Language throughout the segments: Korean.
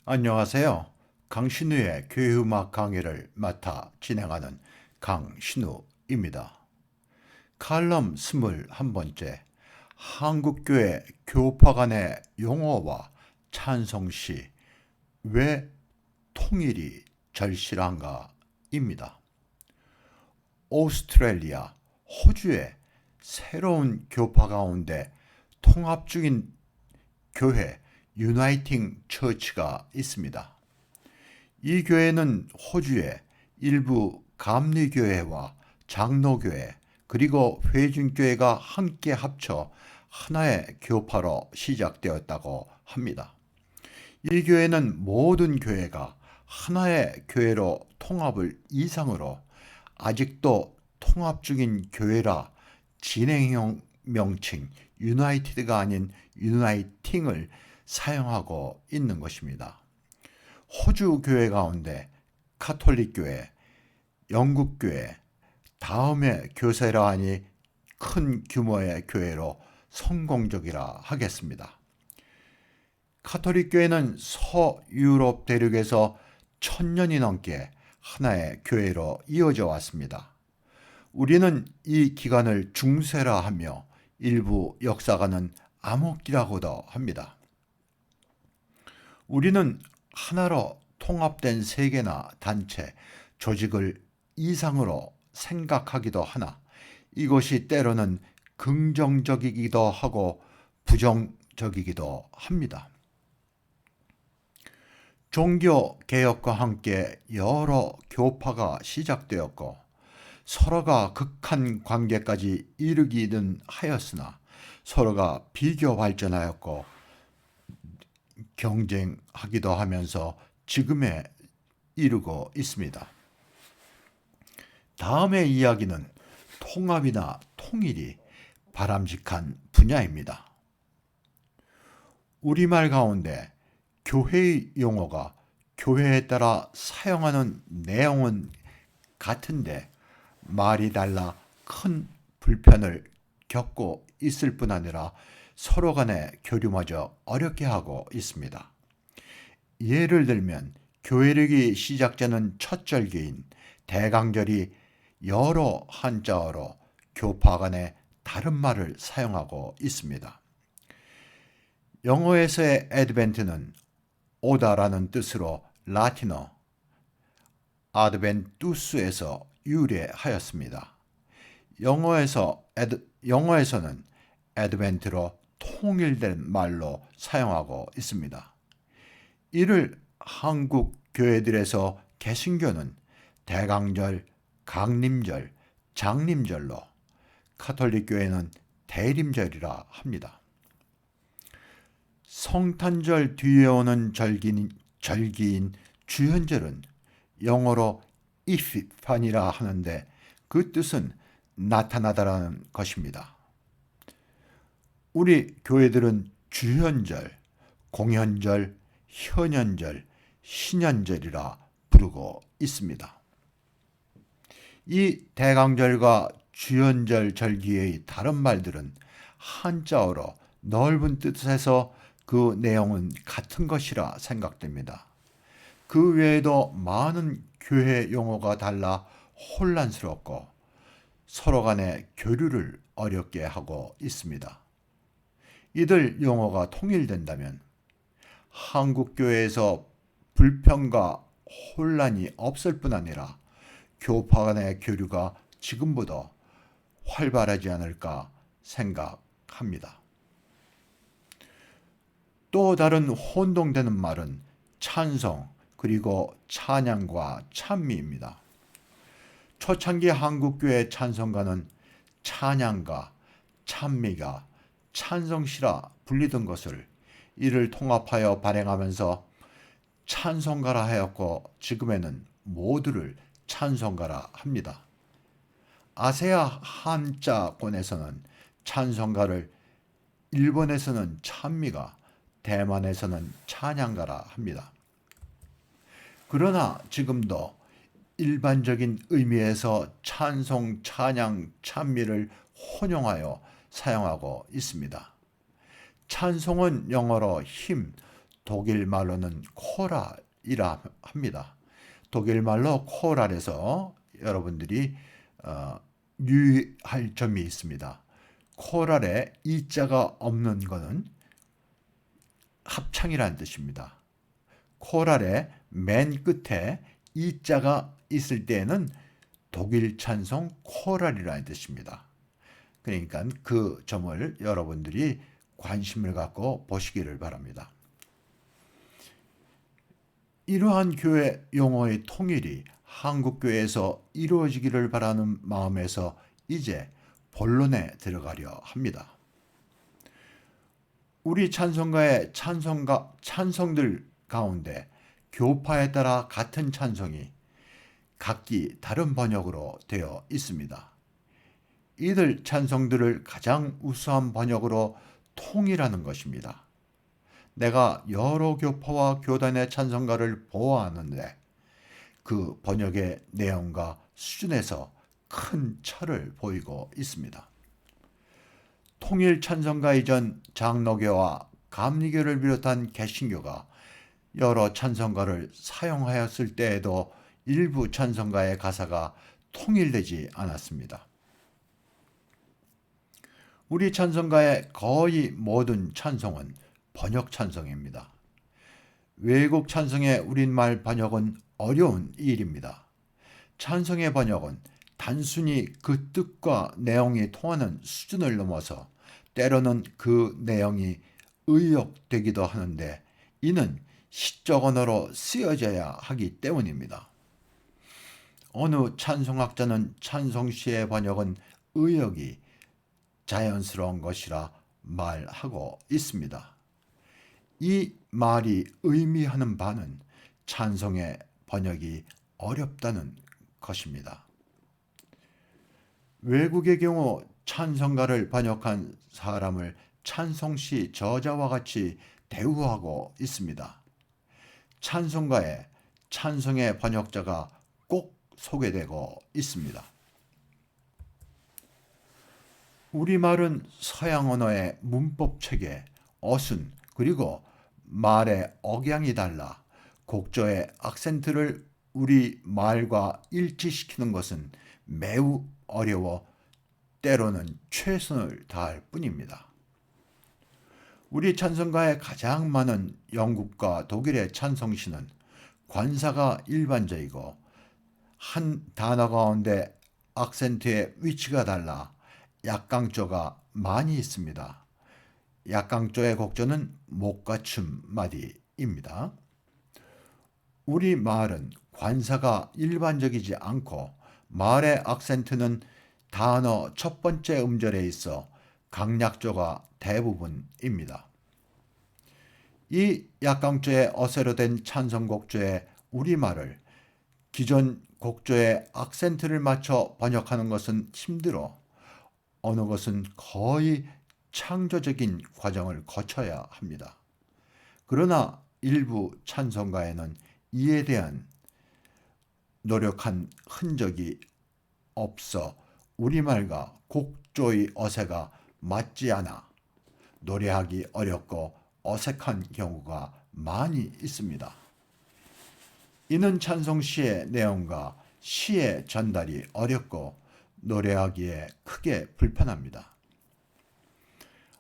안녕하세요. 강신우의 교회음악 강의를 맡아 진행하는 강신우입니다. 칼럼 21번째 한국교회 교파 간의 용어와 찬송시 왜 통일이 절실한가입니다. 오스트레일리아, 호주의 새로운 교파 가운데 통합 중인 교회 유나이팅 처치가 있습니다. 이 교회는 호주의 일부 감리교회와 장로교회 그리고 회중교회가 함께 합쳐 하나의 교파로 시작되었다고 합니다. 이 교회는 모든 교회가 하나의 교회로 통합을 이상으로 아직도 통합 중인 교회라 진행형 명칭 유나이티드가 아닌 유나이팅을 사용하고 있는 것입니다. 호주 교회 가운데 카톨릭 교회, 영국 교회, 다음에 교세라 하니 큰 규모의 교회로 성공적이라 하겠습니다. 카톨릭 교회는 서유럽 대륙에서 1000년이 넘게 하나의 교회로 이어져 왔습니다. 우리는 이 기간을 중세라 하며 일부 역사가는 암흑기라고도 합니다. 우리는 하나로 통합된 세계나 단체, 조직을 이상으로 생각하기도 하나 이것이 때로는 긍정적이기도 하고 부정적이기도 합니다. 종교 개혁과 함께 여러 교파가 시작되었고 서로가 극한 관계까지 이르기는 하였으나 서로가 비교 발전하였고 경쟁하기도 하면서 지금에 이르고 있습니다. 다음의 이야기는 통합이나 통일이 바람직한 분야입니다. 우리말 가운데 교회의 용어가 교회에 따라 사용하는 내용은 같은데 말이 달라 큰 불편을 겪고 있을 뿐 아니라 서로 간의 교류마저 어렵게 하고 있습니다. 예를 들면 교회력이 시작되는 첫 절기인 대강절이 여러 한자어로 교파 간에 다른 말을 사용하고 있습니다. 영어에서의 애드벤트는 오다라는 뜻으로 라틴어 아드벤투스에서 유래하였습니다. 영어에서는 애드벤트로 통일된 말로 사용하고 있습니다. 이를 한국 교회들에서 개신교는 대강절, 강림절, 장림절로 카톨릭 교회는 대림절이라 합니다. 성탄절 뒤에 오는 절기인 주현절은 영어로 이피파니라 하는데 그 뜻은 나타나다라는 것입니다. 우리 교회들은 주현절, 공현절, 현현절, 신현절이라 부르고 있습니다. 이 대강절과 주현절 절기의 다른 말들은 한자어로 넓은 뜻에서 그 내용은 같은 것이라 생각됩니다. 그 외에도 많은 교회 용어가 달라 혼란스럽고 서로 간의 교류를 어렵게 하고 있습니다. 이들 용어가 통일된다면 한국 교회에서 불평과 혼란이 없을 뿐 아니라 교파 간의 교류가 지금보다 활발하지 않을까 생각합니다. 또 다른 혼동되는 말은 찬송 그리고 찬양과 찬미입니다. 초창기 한국교회 찬송가는 찬양가, 찬미가 찬송시라 불리던 것을 이를 통합하여 발행하면서 찬송가라 하였고 지금에는 모두를 찬송가라 합니다. 아세아 한자권에서는 찬송가를, 일본에서는 찬미가, 대만에서는 찬양가라 합니다. 그러나 지금도 일반적인 의미에서 찬송, 찬양, 찬미를 혼용하여 사용하고 있습니다. 찬송은 영어로 힘, 독일 말로는 코랄이라 합니다. 독일 말로 코랄에서 여러분들이 유의할 점이 있습니다. 코랄에 이자가 없는 것은 합창이라는 뜻입니다. 코랄의 맨 끝에 이자가 있을 때에는 독일 찬송 코랄이라는 뜻입니다. 그러니까 그 점을 여러분들이 관심을 갖고 보시기를 바랍니다. 이러한 교회 용어의 통일이 한국교회에서 이루어지기를 바라는 마음에서 이제 본론에 들어가려 합니다. 우리 찬송가의 찬송들 가운데 교파에 따라 같은 찬송이 각기 다른 번역으로 되어 있습니다. 이들 찬송들을 가장 우수한 번역으로 통일하는 것입니다. 내가 여러 교파와 교단의 찬송가를 보아하는데 그 번역의 내용과 수준에서 큰 차를 보이고 있습니다. 통일 찬송가 이전 장로교와 감리교를 비롯한 개신교가 여러 찬송가를 사용하였을 때에도 일부 찬송가의 가사가 통일되지 않았습니다. 우리 찬송가의 거의 모든 찬송은 번역 찬송입니다. 외국 찬송의 우리말 번역은 어려운 일입니다. 찬송의 번역은 단순히 그 뜻과 내용이 통하는 수준을 넘어서 때로는 그 내용이 의역되기도 하는데 이는 시적 언어로 쓰여져야 하기 때문입니다. 어느 찬송학자는 찬송시의 번역은 의역이 자연스러운 것이라 말하고 있습니다. 이 말이 의미하는 바는 찬송의 번역이 어렵다는 것입니다. 외국의 경우 찬송가를 번역한 사람을 찬송시 저자와 같이 대우하고 있습니다. 찬송가에 찬송의 번역자가 꼭 소개되고 있습니다. 우리말은 서양 언어의 문법 체계, 어순, 그리고 말의 억양이 달라 곡조의 악센트를 우리 말과 일치시키는 것은 매우 어려워 때로는 최선을 다할 뿐입니다. 우리 찬송가에 가장 많은 영국과 독일의 찬송시는 관사가 일반적이고 한 단어 가운데 악센트의 위치가 달라 약강조가 많이 있습니다. 약강조의 곡조는 목받침 마디입니다. 우리 말은 관사가 일반적이지 않고 말의 악센트는 단어 첫 번째 음절에 있어 강약조가 대부분입니다. 이 약강조의 어세로 된 찬송곡조의 우리말을 기존 곡조의 악센트를 맞춰 번역하는 것은 힘들어 어느 것은 거의 창조적인 과정을 거쳐야 합니다. 그러나 일부 찬송가에는 이에 대한 노력한 흔적이 없어 우리말과 곡조의 어세가 맞지 않아 노래하기 어렵고 어색한 경우가 많이 있습니다. 이는 찬송시의 내용과 시의 전달이 어렵고 노래하기에 크게 불편합니다.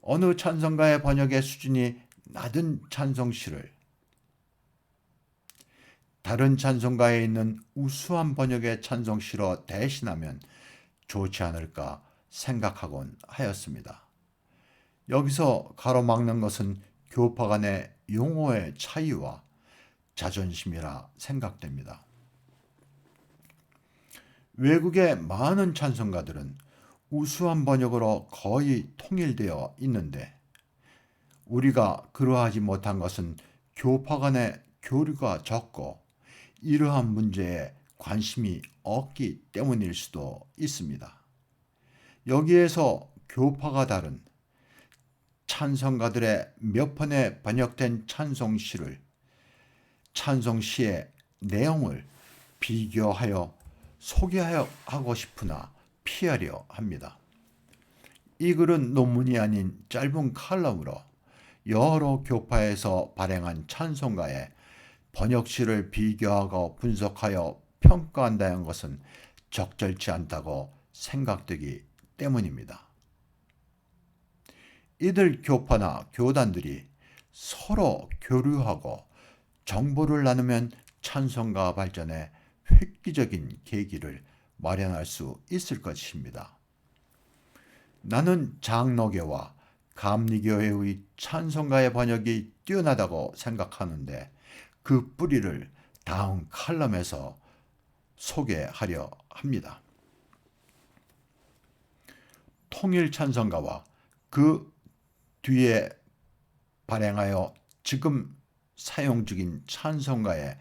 어느 찬송가의 번역의 수준이 낮은 찬송시를 다른 찬송가에 있는 우수한 번역의 찬송시로 대신하면 좋지 않을까 생각하곤 하였습니다. 여기서 가로막는 것은 교파 간의 용어의 차이와 자존심이라 생각됩니다. 외국의 많은 찬송가들은 우수한 번역으로 거의 통일되어 있는데 우리가 그러하지 못한 것은 교파 간의 교류가 적고 이러한 문제에 관심이 없기 때문일 수도 있습니다. 여기에서 교파가 다른 찬송가들의 몇 번에 번역된 찬송시를 찬송시의 내용을 비교하여 소개하고 싶으나 피하려 합니다. 이 글은 논문이 아닌 짧은 칼럼으로 여러 교파에서 발행한 찬송가에 번역시를 비교하고 분석하여 평가한다는 것은 적절치 않다고 생각되기 때문입니다. 이들 교파나 교단들이 서로 교류하고 정보를 나누면 찬송가 발전에 획기적인 계기를 마련할 수 있을 것입니다. 나는 장로교와 감리교회의 찬송가의 번역이 뛰어나다고 생각하는데 그 뿌리를 다음 칼럼에서 소개하려 합니다. 통일 찬송가와 그 뒤에 발행하여 지금 사용 중인 찬송가의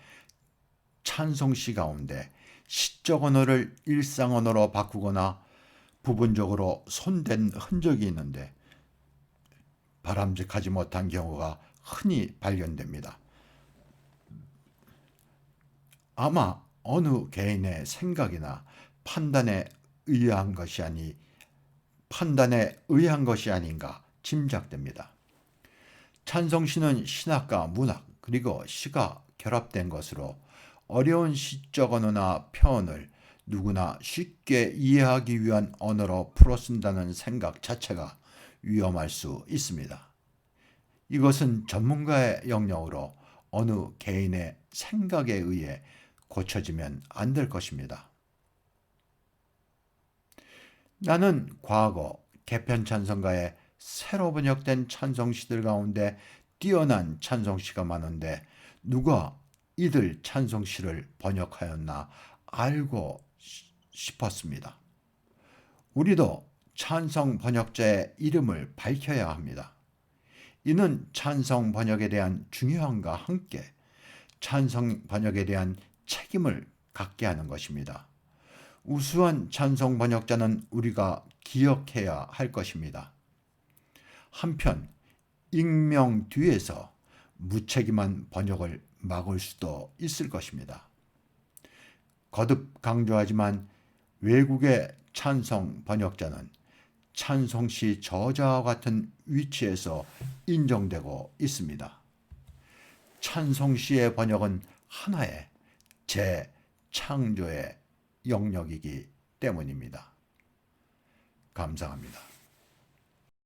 찬송시 가운데 시적 언어를 일상 언어로 바꾸거나 부분적으로 손댄 흔적이 있는데 바람직하지 못한 경우가 흔히 발견됩니다. 아마 어느 개인의 생각이나 판단에 의한 것이 아닌가 짐작됩니다. 찬송시는 신학과 문학 그리고 시가 결합된 것으로 어려운 시적 언어나 표현을 누구나 쉽게 이해하기 위한 언어로 풀어 쓴다는 생각 자체가 위험할 수 있습니다. 이것은 전문가의 영역으로 어느 개인의 생각에 의해 고쳐지면 안 될 것입니다. 나는 과거 개편 찬송가에 새로 번역된 찬송시들 가운데 뛰어난 찬송시가 많은데 누가 이들 찬송시를 번역하였나 알고 싶었습니다. 우리도 찬송 번역자의 이름을 밝혀야 합니다. 이는 찬송 번역에 대한 중요함과 함께 찬송 번역에 대한 책임을 갖게 하는 것입니다. 우수한 찬송 번역자는 우리가 기억해야 할 것입니다. 한편 익명 뒤에서 무책임한 번역을 막을 수도 있을 것입니다. 거듭 강조하지만 외국의 찬송 번역자는 찬송시 저자와 같은 위치에서 인정되고 있습니다. 찬송시의 번역은 하나의 재창조의 영역이기 때문입니다. 감사합니다.